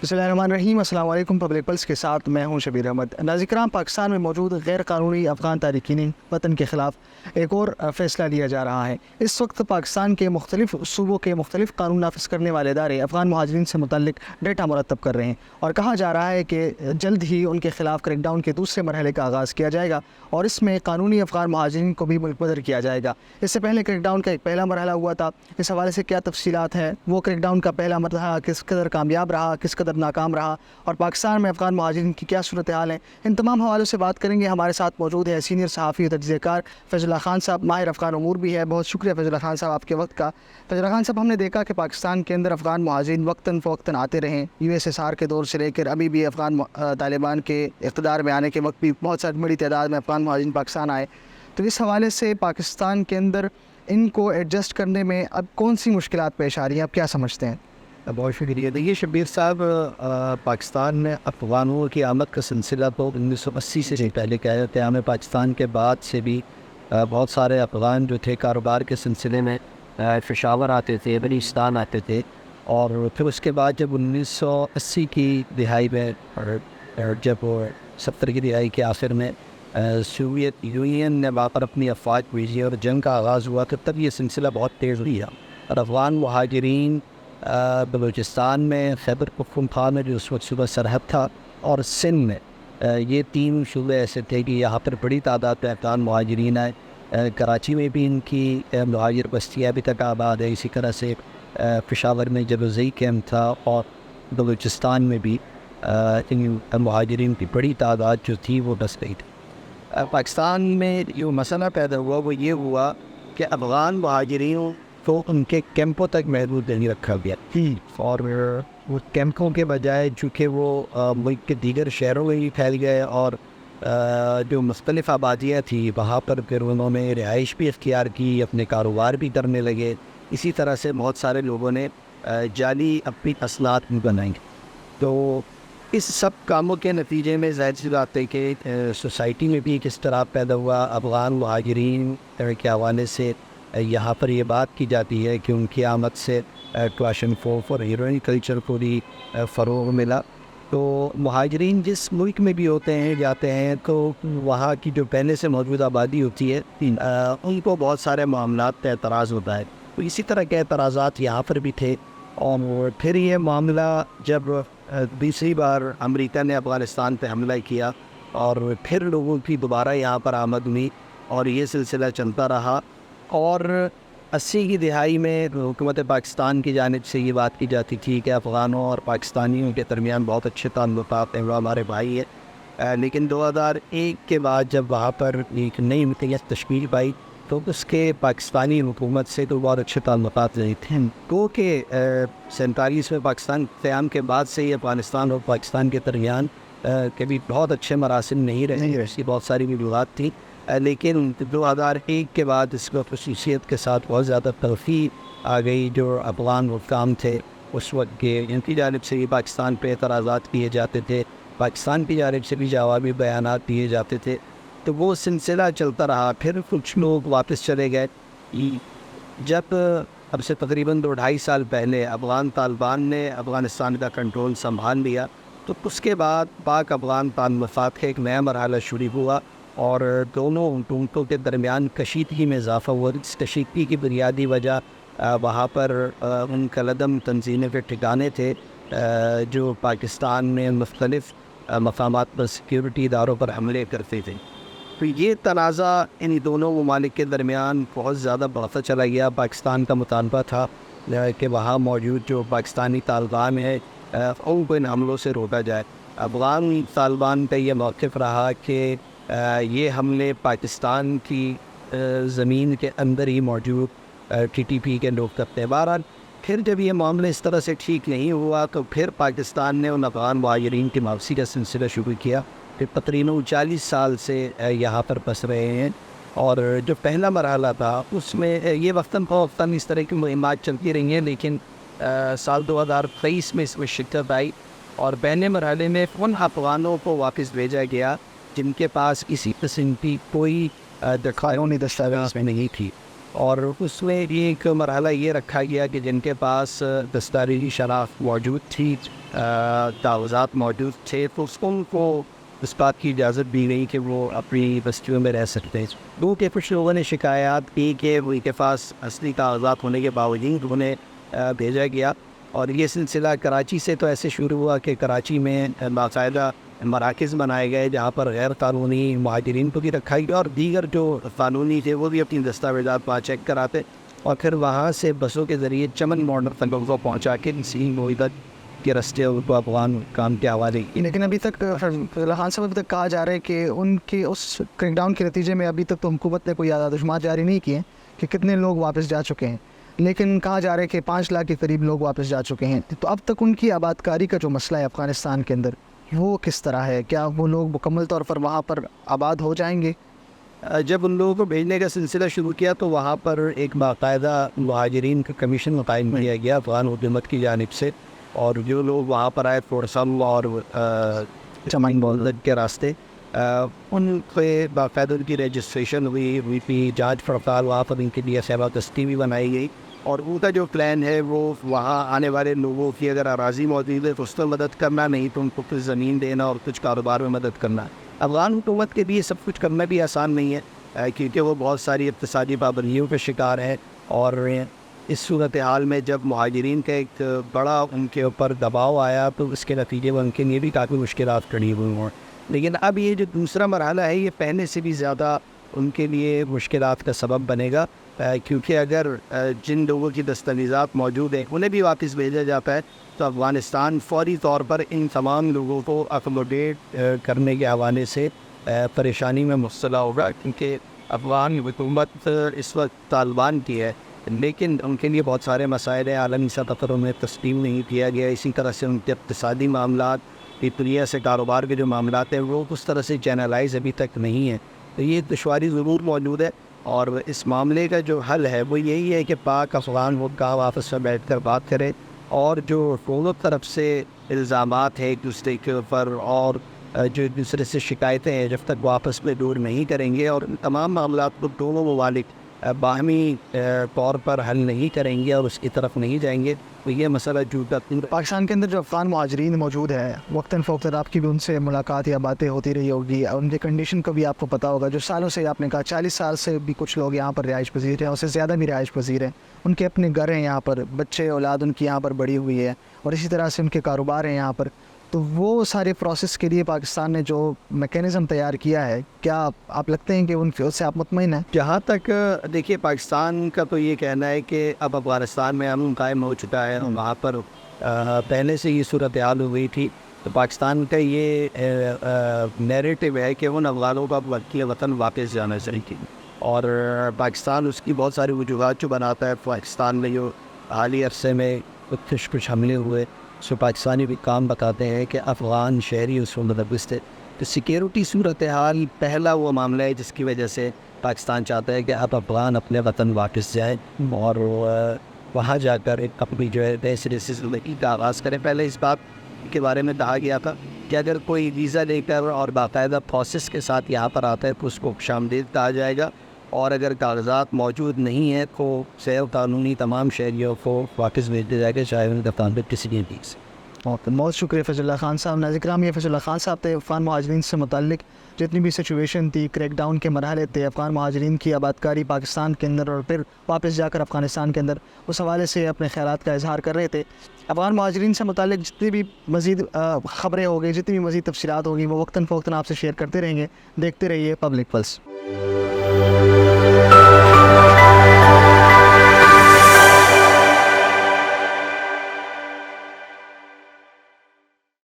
بسم اللہ الرحمن الرحیم۔ السلام علیکم۔ پبلک پلس کے ساتھ میں ہوں شبیر احمد۔ ناظرین کرام، پاکستان میں موجود غیر قانونی افغان تارکین وطن کے خلاف ایک اور فیصلہ لیا جا رہا ہے۔ اس وقت پاکستان کے مختلف صوبوں کے مختلف قانون نافذ کرنے والے ادارے افغان مہاجرین سے متعلق ڈیٹا مرتب کر رہے ہیں، اور کہا جا رہا ہے کہ جلد ہی ان کے خلاف کریک ڈاؤن کے دوسرے مرحلے کا آغاز کیا جائے گا، اور اس میں قانونی افغان مہاجرین کو بھی ملک بدر کیا جائے گا۔ اس سے پہلے کریک ڈاؤن کا ایک پہلا مرحلہ ہوا تھا۔ اس حوالے سے کیا تفصیلات ہیں، وہ کریک ڈاؤن کا پہلا مرحلہ کس قدر کامیاب رہا، کس قدر ناکام رہا، اور پاکستان میں افغان مہاجرین کی کیا صورتحال ہے، ان تمام حوالوں سے بات کریں گے۔ ہمارے ساتھ موجود ہے سینئر صحافی و تجزیہ کار فیض اللہ خان صاحب، ماہر افغان امور بھی ہے۔ بہت شکریہ فیض اللہ خان صاحب آپ کے وقت کا۔ فیض اللہ خان صاحب، ہم نے دیکھا کہ پاکستان کے اندر افغان مہاجرین وقتاً فوقتاً آتے رہے، USSR کے دور سے لے کر ابھی بھی افغان طالبان کے اقتدار میں آنے کے وقت بھی بہت ساری بڑی تعداد میں افغان مہاجرین پاکستان آئے۔ تو اس حوالے سے پاکستان کے اندر ان کو ایڈجسٹ کرنے میں اب کون سی مشکلات پیش آ رہی ہیں، آپ کیا سمجھتے ہیں؟ بہت شکریہ۔ دیکھیے شبیر صاحب، پاکستان میں افغانوں کی آمد کا سلسلہ تو 1980 سے پہلے کہہ رہتے ہیں۔ ہمیں پاکستان کے بعد سے بھی بہت سارے افغان جو تھے کاروبار کے سلسلے میں پشاور آتے تھے، بلوچستان آتے تھے، اور پھر اس کے بعد جب 1980 کی دہائی میں اور جب 70 کی دہائی کے آخر میں سوویت یونین نے وہاں پر اپنی افواج بھیجی اور جنگ کا آغاز ہوا، تب یہ سلسلہ بہت تیز ہوا، اور افغان مہاجرین بلوچستان میں، خیبر پختونخوا میں جو اس وقت صوبہ سرحد تھا، اور سندھ میں، یہ تین صوبے ایسے تھے کہ یہاں پر بڑی تعداد میں افغان مہاجرین آئے۔ کراچی میں بھی ان کی مہاجر بستیاں ابھی تک آباد ہے، اسی طرح سے پشاور میں جبوزئی کیمپ تھا، اور بلوچستان میں بھی ان مہاجرین کی بڑی تعداد جو تھی وہ بس گئی تھی۔ پاکستان میں جو مسئلہ پیدا ہوا وہ یہ ہوا کہ افغان مہاجرین تو ان کے کیمپوں تک محدود نہیں رکھا گیا، اور وہ کیمپوں کے بجائے چونکہ وہ ملک کے دیگر شہروں میں بھی پھیل گئے، اور جو مختلف آبادیاں تھیں وہاں پر پھر انہوں نے رہائش بھی اختیار کی، اپنے کاروبار بھی کرنے لگے۔ اسی طرح سے بہت سارے لوگوں نے جعلی اپنی اسناد بھی بنائیں۔ تو اس سب کاموں کے نتیجے میں ظاہر سی بات ہے کہ سوسائٹی میں بھی کس طرح پیدا ہوا۔ افغان مہاجرین کے حوالے سے یہاں پر یہ بات کی جاتی ہے کہ ان کی آمد سے کلاشن کوف اور ہیروئن کلچر کو بھی فروغ ملا۔ تو مہاجرین جس ملک میں بھی ہوتے ہیں جاتے ہیں تو وہاں کی جو پہلے سے موجود آبادی ہوتی ہے ان کو بہت سارے معاملات پہ اعتراض ہوتا ہے، تو اسی طرح کے اعتراضات یہاں پر بھی تھے۔ اور پھر یہ معاملہ جب دوسری بار امریکہ نے افغانستان پہ حملہ کیا، اور پھر لوگوں کی دوبارہ یہاں پر آمد ہوئی، اور یہ سلسلہ چلتا رہا، اور 80 کی دہائی میں حکومت پاکستان کی جانب سے یہ بات کی جاتی تھی کہ افغانوں اور پاکستانیوں کے درمیان بہت اچھے تعلقات ہیں، وہ ہمارے بھائی ہیں۔ لیکن 2001 کے بعد جب وہاں پر ایک نئی ملکیت تشکیل پائی تو اس کے پاکستانی حکومت سے تو بہت اچھے تعلقات نہیں تھے، کیونکہ 47 میں پاکستان قیام کے بعد سے ہی افغانستان اور پاکستان کے درمیان کبھی بہت اچھے مراسم نہیں رہے، ایسی بہت ساری وجوہات تھیں۔ لیکن 2001 کے بعد اس کو خصوصیت کے ساتھ بہت زیادہ ترقی آ گئی۔ جو افغان حکام تھے اس وقت کے، ان کی جانب سے بھی پاکستان پہ اعتراضات کیے جاتے تھے، پاکستان کی جانب سے بھی جوابی بیانات دیے جاتے تھے، تو وہ سلسلہ چلتا رہا۔ پھر کچھ لوگ واپس چلے گئے۔ جب اب سے تقریباً 2-2.5 سال پہلے افغان طالبان نے افغانستان کا کنٹرول سنبھال لیا، تو اس کے بعد پاک افغان تعلقات کا ایک نیا مرحلہ شروع ہوا، اور دونوں حکومتوں کے درمیان کشیدگی میں اضافہ ہوا۔ اس کشیدگی کی بنیادی وجہ وہاں پر ان کالعدم تنظیمیں کے ٹھکانے تھے جو پاکستان میں مختلف مقامات پر سیکیورٹی اداروں پر حملے کرتے تھے۔ تو یہ تنازع ان دونوں ممالک کے درمیان بہت زیادہ بڑھتا چلا گیا۔ پاکستان کا مطالبہ تھا کہ وہاں موجود جو پاکستانی طالبان ہیں ان کو ان حملوں سے روکا جائے۔ افغان طالبان کا یہ موقف رہا کہ یہ حملے پاکستان کی زمین کے اندر ہی موجود TTP کے لوگ کرتے ہیں۔ بہرحال پھر جب یہ معاملہ اس طرح سے ٹھیک نہیں ہوا تو پھر پاکستان نے ان افغان مہاجرین کی واپسی کا سلسلہ شروع کیا۔ پھر تقریباً 40 سال سے یہاں پر بس رہے ہیں، اور جو پہلا مرحلہ تھا اس میں یہ وقتاً فوقتاً اس طرح کی مہمات چلتی رہی ہیں، لیکن سال 2023 میں اس میں شدت آئی، اور پہلے مرحلے میں ان افغانوں کو واپس بھیجا گیا جن کے پاس کسی قسم کی کوئی دستاویز میں نہیں تھی۔ اور اس میں ایک مرحلہ یہ رکھا گیا کہ جن کے پاس دستاویزی شناخت موجود تھی، کاغذات موجود تھے، تو ان کو اس بات کی اجازت دی گئی کہ وہ اپنی بستیوں میں رہ سکتے ہیں. کیونکہ کچھ لوگوں نے شکایات کی کہ ان کے پاس اصلی کاغذات ہونے کے باوجود انہیں بھیجا گیا. اور یہ سلسلہ کراچی سے تو ایسے شروع ہوا کہ کراچی میں باقاعدہ مراکز بنائے گئے جہاں پر غیر قانونی مہاجرین کو بھی رکھا گیا اور دیگر جو قانونی تھے وہ بھی اپنی دستاویزات وہاں چیک کراتے اور پھر وہاں سے بسوں کے ذریعے چمن بارڈر تک ان کو پہنچا کے سی مویدت کے رستے ان کو افغان کام کے حوالے کی. لیکن ابھی تک خان صاحب ابھی تک کہا جا رہا ہے کہ ان کے اس کریک ڈاؤن کے نتیجے میں ابھی تک تو حکومت نے کوئی اعداد و شمار جاری نہیں کیے کہ کتنے لوگ واپس جا چکے ہیں، لیکن کہا جا رہا ہے کہ 5 لاکھ کے قریب لوگ واپس جا چکے ہیں. تو اب تک ان کی آباد کاری کا جو مسئلہ ہے افغانستان کے اندر وہ کس طرح ہے؟ کیا وہ لوگ مکمل طور پر وہاں پر آباد ہو جائیں گے؟ جب ان لوگوں کو بھیجنے کا سلسلہ شروع کیا تو وہاں پر ایک باقاعدہ مہاجرین کا کمیشن قائم کیا گیا افغان حکومت کی جانب سے، اور جو لوگ وہاں پر آئے فورسم اور چمن بولد کے راستے ان پہ باقاعدہ ان کی رجسٹریشن ہوئی تھی، جانچ پڑتال وہاں پر ان کے لیے خیمہ گشتی بھی بنائی گئی. اور ان کا جو پلان ہے وہ وہاں آنے والے لوگوں کی اگر اراضی موجود ہے تو اس میں مدد کرنا، نہیں تو ان کو کچھ زمین دینا اور کچھ کاروبار میں مدد کرنا. افغان حکومت کے لیے سب کچھ کرنا بھی آسان نہیں ہے کیونکہ وہ بہت ساری اقتصادی پابندیوں کا شکار ہے، اور اس صورتحال میں جب مہاجرین کا ایک بڑا ان کے اوپر دباؤ آیا تو اس کے نتیجے میں ان کے لیے بھی کافی مشکلات کھڑی ہوئی ہوں. لیکن اب یہ جو دوسرا مرحلہ ہے یہ پہلے سے بھی زیادہ ان کے لیے مشکلات کا سبب بنے گا، کیونکہ اگر جن لوگوں کی دستاویزات موجود ہیں انہیں بھی واپس بھیجا جاتا ہے تو افغانستان فوری طور پر ان تمام لوگوں کو اکوموڈیٹ کرنے کے حوالے سے پریشانی میں مبتلا ہوگا، کیونکہ افغان حکومت اس وقت طالبان کی ہے لیکن ان کے لیے بہت سارے مسائل ہیں، عالمی سطح پر انہیں تسلیم نہیں کیا گیا. اسی طرح سے ان کے اقتصادی معاملات، دنیا سے کاروبار کے جو معاملات ہیں وہ اس طرح سے چینلائز ابھی تک نہیں ہیں. تو یہ دشواری ضرور موجود ہے، اور اس معاملے کا جو حل ہے وہ یہی ہے کہ پاک افغان حکام آپس میں بیٹھ کر بات کریں، اور جو دونوں طرف سے الزامات ہیں ایک دوسرے کے اوپر اور جو ایک دوسرے سے شکایتیں ہیں جب تک وہ آپس میں دور نہیں کریں گے اور ان تمام معاملات کو دونوں ممالک باہمی طور پر حل نہیں کریں گے اور اس کی طرف نہیں جائیں گے تو یہ مسئلہ پاکستان کے اندر جو افغان مہاجرین موجود ہیں وقتاً فوقتاً آپ کی بھی ان سے ملاقات یا باتیں ہوتی رہی ہوگی، ان کی کنڈیشن کا بھی آپ کو پتہ ہوگا. جو سالوں سے آپ نے کہا 40 سال سے بھی کچھ لوگ یہاں پر رہائش پذیر ہیں، اس سے زیادہ بھی رہائش پذیر ہیں، ان کے اپنے گھر ہیں یہاں پر، بچے اولاد ان کی یہاں پر بڑی ہوئی ہے، اور اسی طرح سے ان کے کاروبار ہیں یہاں پر. تو وہ سارے پروسیس کے لیے پاکستان نے جو میکینزم تیار کیا ہے، کیا آپ لگتے ہیں کہ ان سے آپ مطمئن ہیں؟ جہاں تک دیکھیے پاکستان کا تو یہ کہنا ہے کہ اب افغانستان میں امن قائم ہو چکا ہے، وہاں پر پہلے سے یہ صورتحال ہوئی تھی. تو پاکستان کا یہ نیریٹو ہے کہ ان افغانوں کا وطن واپس جانا چاہیے، اور پاکستان اس کی بہت ساری وجوہات جو بناتا ہے. پاکستان میں جو حالیہ عرصے میں کچھ حملے ہوئے سو پاکستانی بھی کام بتاتے ہیں کہ افغان شہری اس میں ملوث تھے. تو سیکیورٹی صورتحال پہلا وہ معاملہ ہے جس کی وجہ سے پاکستان چاہتا ہے کہ اب افغان اپنے وطن واپس جائیں اور وہاں جا کر ایک اپنی جو ہے نئے سرے سے زندگی کا آغاز کریں. پہلے اس بات کے بارے میں کہا گیا تھا کہ اگر کوئی ویزا لے کر اور باقاعدہ پروسیس کے ساتھ یہاں پر آتا ہے تو اس کو خوشامدید کہا جائے گا، اور اگر کاغذات موجود نہیں ہیں تو غیر قانونی تمام شہریوں کو واپس بھیج دیا جائے گا، چاہے ان دفتان پہ کسی بھی چیز. بہت شکریہ فیض اللہ خان صاحب. ناظرین کرام، یہ فیض اللہ خان صاحب تھے. افغان مہاجرین سے متعلق جتنی بھی سچویشن تھی، کریک ڈاؤن کے مرحلے تھے، افغان مہاجرین کی آبادکاری پاکستان کے اندر اور پھر واپس جا کر افغانستان کے اندر، اس حوالے سے اپنے خیالات کا اظہار کر رہے تھے. افغان مہاجرین سے متعلق جتنی بھی مزید خبریں ہو گئی، جتنی بھی مزید تفصیلات ہوگی وہ وقتاً فوقتاً آپ سے شیئر کرتے رہیں گے. دیکھتے رہیے پبلک پلس.